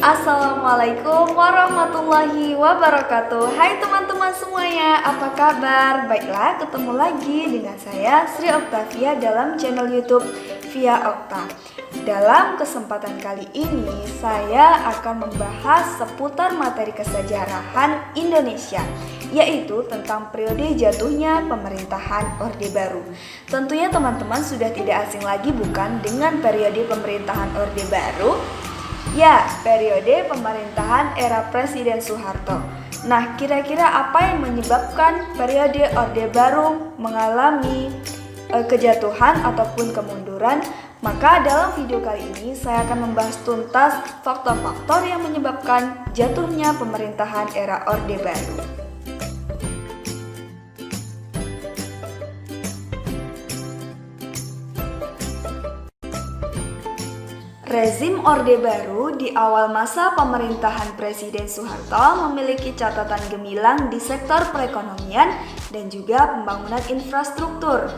Assalamualaikum warahmatullahi wabarakatuh. Hai teman-teman semuanya, apa kabar? Baiklah, ketemu lagi dengan saya Sri Oktavia dalam channel YouTube Via Okta. Dalam kesempatan kali ini, saya akan membahas seputar materi kesejarahan Indonesia, yaitu tentang periode jatuhnya pemerintahan Orde Baru. Tentunya teman-teman sudah tidak asing lagi bukan dengan periode pemerintahan Orde Baru? Ya, periode pemerintahan era Presiden Soeharto. Nah, kira-kira apa yang menyebabkan periode Orde Baru mengalami kejatuhan ataupun kemunduran? Maka dalam video kali ini saya akan membahas tuntas faktor-faktor yang menyebabkan jatuhnya pemerintahan era Orde Baru. Rezim Orde Baru di awal masa pemerintahan Presiden Soeharto memiliki catatan gemilang di sektor perekonomian dan juga pembangunan infrastruktur.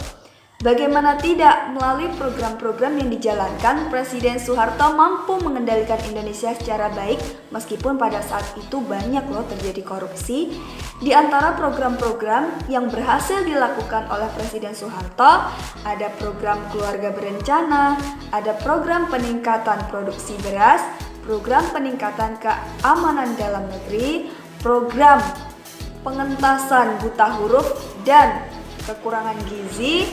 Bagaimana tidak, melalui program-program yang dijalankan, Presiden Soeharto mampu mengendalikan Indonesia secara baik meskipun pada saat itu banyak terjadi korupsi. Di antara program-program yang berhasil dilakukan oleh Presiden Soeharto, ada program keluarga berencana, ada program peningkatan produksi beras, program peningkatan keamanan dalam negeri, program pengentasan buta huruf dan kekurangan gizi,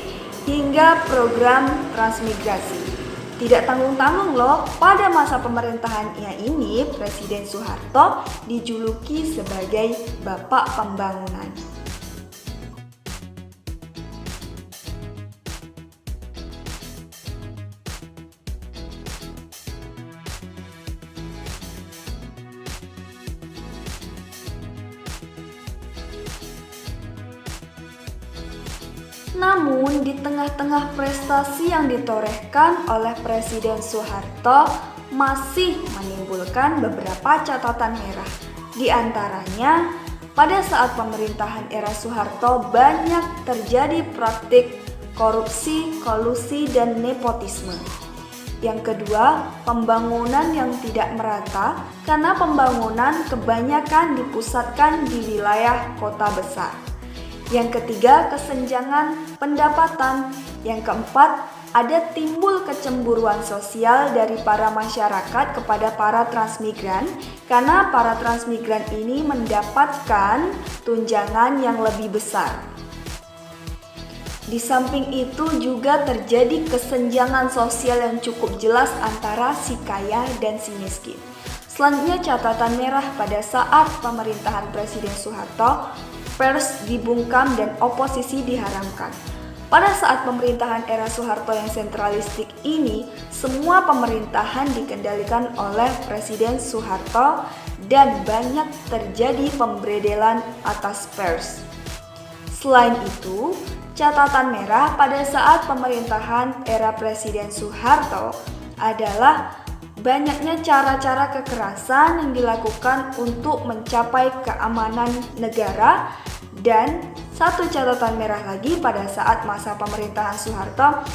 hingga program transmigrasi. Tidak tanggung-tanggung pada masa pemerintahannya ini Presiden Soeharto dijuluki sebagai Bapak Pembangunan. Namun, di tengah-tengah prestasi yang ditorehkan oleh Presiden Soeharto masih menimbulkan beberapa catatan merah. Di antaranya, pada saat pemerintahan era Soeharto banyak terjadi praktik korupsi, kolusi, dan nepotisme. Yang kedua, pembangunan yang tidak merata karena pembangunan kebanyakan dipusatkan di wilayah kota besar. Yang ketiga, kesenjangan pendapatan. Yang keempat, ada timbul kecemburuan sosial dari para masyarakat kepada para transmigran karena para transmigran ini mendapatkan tunjangan yang lebih besar. Di samping itu juga terjadi kesenjangan sosial yang cukup jelas antara si kaya dan si miskin. Selanjutnya, catatan merah pada saat pemerintahan Presiden Soeharto, pers dibungkam dan oposisi diharamkan. Pada saat pemerintahan era Soeharto yang sentralistik ini, semua pemerintahan dikendalikan oleh Presiden Soeharto dan banyak terjadi pemberedelan atas pers. Selain itu, catatan merah pada saat pemerintahan era Presiden Soeharto adalah banyaknya cara-cara kekerasan yang dilakukan untuk mencapai keamanan negara. Dan satu catatan merah lagi, pada saat masa pemerintahan Soeharto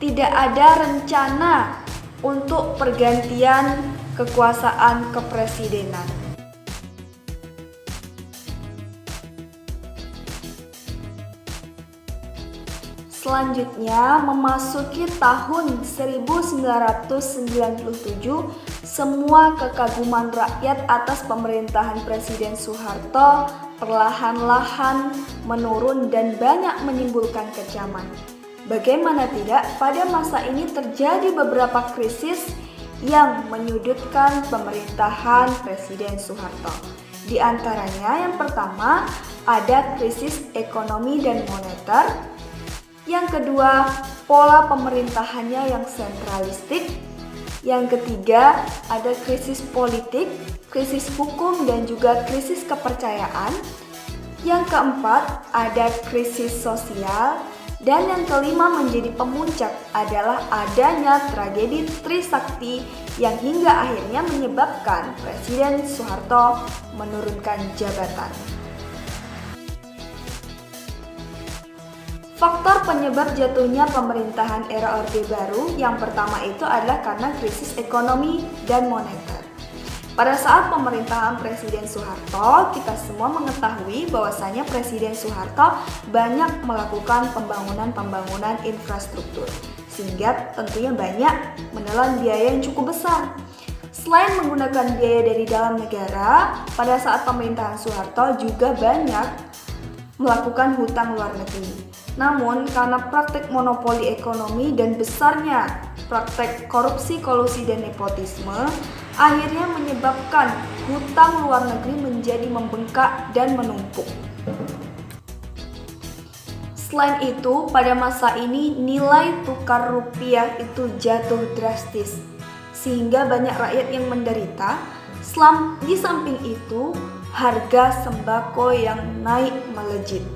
tidak ada rencana untuk pergantian kekuasaan kepresidenan. Selanjutnya, memasuki tahun 1997, semua kekaguman rakyat atas pemerintahan Presiden Soeharto perlahan-lahan menurun dan banyak menimbulkan kecaman. Bagaimana tidak, pada masa ini terjadi beberapa krisis yang menyudutkan pemerintahan Presiden Soeharto. Di antaranya, yang pertama, ada krisis ekonomi dan moneter. Yang kedua, pola pemerintahannya yang sentralistik. Yang ketiga, ada krisis politik, krisis hukum, dan juga krisis kepercayaan. Yang keempat, ada krisis sosial. Dan yang kelima menjadi pemuncak adalah adanya tragedi Trisakti yang hingga akhirnya menyebabkan Presiden Soeharto menurunkan jabatan. Faktor penyebab jatuhnya pemerintahan era Orde Baru yang pertama itu adalah karena krisis ekonomi dan moneter. Pada saat pemerintahan Presiden Soeharto, kita semua mengetahui bahwasanya Presiden Soeharto banyak melakukan pembangunan infrastruktur, sehingga tentunya banyak menelan biaya yang cukup besar. Selain menggunakan biaya dari dalam negara, pada saat pemerintahan Soeharto juga banyak melakukan hutang luar negeri. Namun, karena praktek monopoli ekonomi dan besarnya praktek korupsi, kolusi, dan nepotisme, akhirnya menyebabkan hutang luar negeri menjadi membengkak dan menumpuk. Selain itu, pada masa ini nilai tukar rupiah itu jatuh drastis, sehingga banyak rakyat yang menderita. Di samping itu, harga sembako yang naik melejit.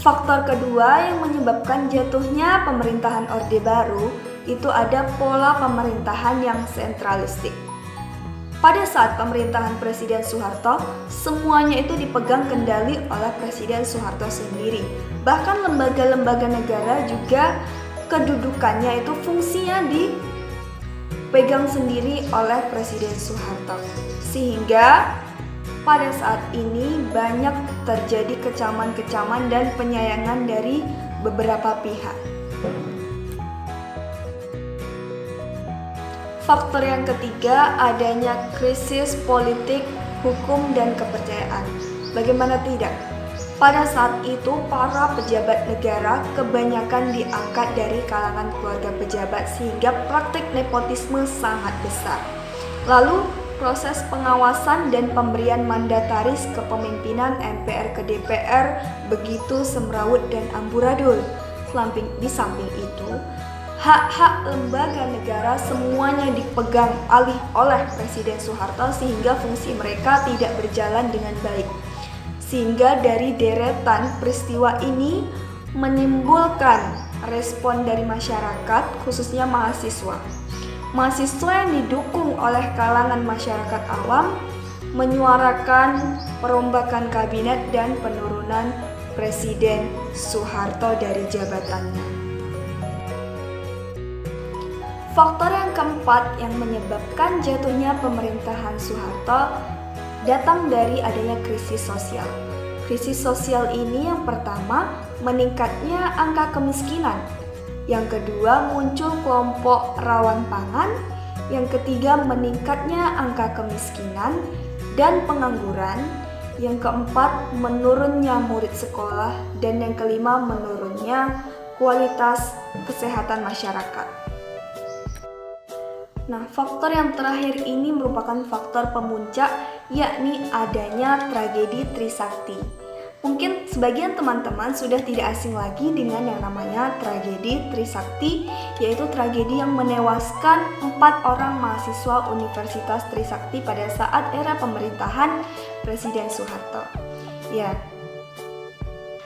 Faktor kedua yang menyebabkan jatuhnya pemerintahan Orde Baru itu ada pola pemerintahan yang sentralistik. Pada saat pemerintahan Presiden Soeharto, semuanya itu dipegang kendali oleh Presiden Soeharto sendiri. Bahkan lembaga-lembaga negara juga kedudukannya itu fungsinya dipegang sendiri oleh Presiden Soeharto. Sehingga pada saat ini banyak terjadi kecaman-kecaman dan penyayangan dari beberapa pihak. Faktor yang ketiga, adanya krisis politik, hukum, dan kepercayaan. Bagaimana tidak? Pada saat itu, para pejabat negara kebanyakan diangkat dari kalangan keluarga pejabat sehingga praktik nepotisme sangat besar. Lalu, proses pengawasan dan pemberian mandataris kepemimpinan MPR ke DPR begitu semrawut dan amburadul. Di samping itu, hak-hak lembaga negara semuanya dipegang alih oleh Presiden Soeharto sehingga fungsi mereka tidak berjalan dengan baik. Sehingga dari deretan peristiwa ini menimbulkan respon dari masyarakat, khususnya mahasiswa. Mahasiswa yang didukung oleh kalangan masyarakat awam menyuarakan perombakan kabinet dan penurunan Presiden Soeharto dari jabatannya. Faktor yang keempat yang menyebabkan jatuhnya pemerintahan Soeharto datang dari adanya krisis sosial. Krisis sosial ini yang pertama, meningkatnya angka kemiskinan. Yang kedua, muncul kelompok rawan pangan. Yang ketiga, meningkatnya angka kemiskinan dan pengangguran. Yang keempat, menurunnya murid sekolah. Dan yang kelima, menurunnya kualitas kesehatan masyarakat. Nah, faktor yang terakhir ini merupakan faktor pemuncak, yakni adanya tragedi Trisakti. Mungkin sebagian teman-teman sudah tidak asing lagi dengan yang namanya tragedi Trisakti, yaitu tragedi yang menewaskan 4 orang mahasiswa Universitas Trisakti pada saat era pemerintahan Presiden Soeharto. Ya,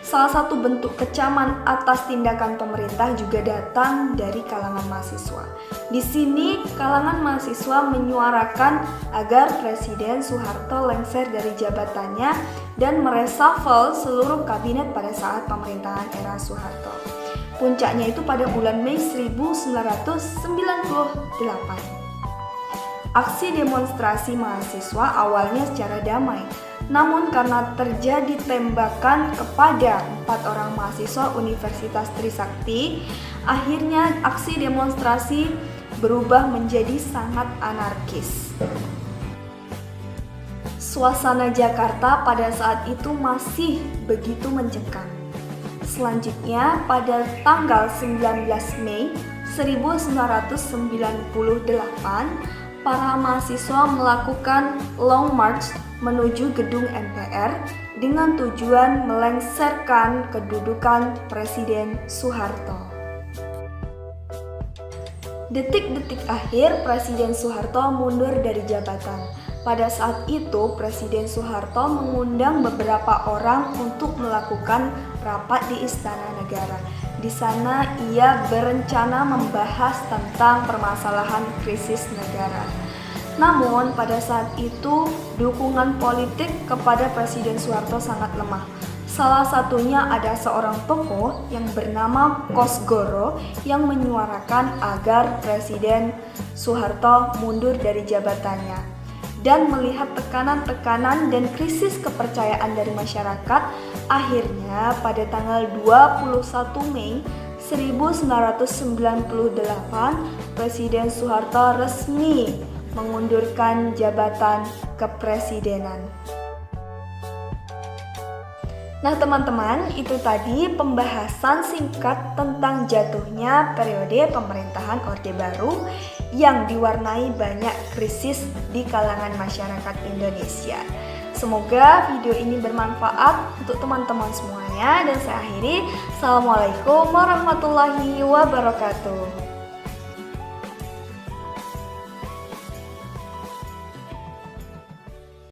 salah satu bentuk kecaman atas tindakan pemerintah juga datang dari kalangan mahasiswa. Di sini, kalangan mahasiswa menyuarakan agar Presiden Soeharto lengser dari jabatannya dan mereshuffle seluruh kabinet pada saat pemerintahan era Soeharto. Puncaknya itu pada bulan Mei 1998. Aksi demonstrasi mahasiswa awalnya secara damai, namun karena terjadi tembakan kepada 4 orang mahasiswa Universitas Trisakti, akhirnya aksi demonstrasi berubah menjadi sangat anarkis. Suasana Jakarta pada saat itu masih begitu mencekam. Selanjutnya, pada tanggal 19 Mei 1998, para mahasiswa melakukan long march menuju gedung MPR dengan tujuan melengsarkan kedudukan Presiden Soeharto. Detik-detik akhir Presiden Soeharto mundur dari jabatan. Pada saat itu, Presiden Soeharto mengundang beberapa orang untuk melakukan rapat di Istana Negara. Di sana ia berencana membahas tentang permasalahan krisis negara. Namun pada saat itu dukungan politik kepada Presiden Soeharto sangat lemah. Salah satunya ada seorang tokoh yang bernama Kosgoro yang menyuarakan agar Presiden Soeharto mundur dari jabatannya. Dan melihat tekanan-tekanan dan krisis kepercayaan dari masyarakat, akhirnya pada tanggal 21 Mei 1998, Presiden Soeharto resmi mengundurkan jabatan kepresidenan. Nah teman-teman, itu tadi pembahasan singkat tentang jatuhnya periode pemerintahan Orde Baru yang diwarnai banyak krisis di kalangan masyarakat Indonesia. Semoga video ini bermanfaat untuk teman-teman semuanya dan saya akhiri. Assalamualaikum warahmatullahi wabarakatuh.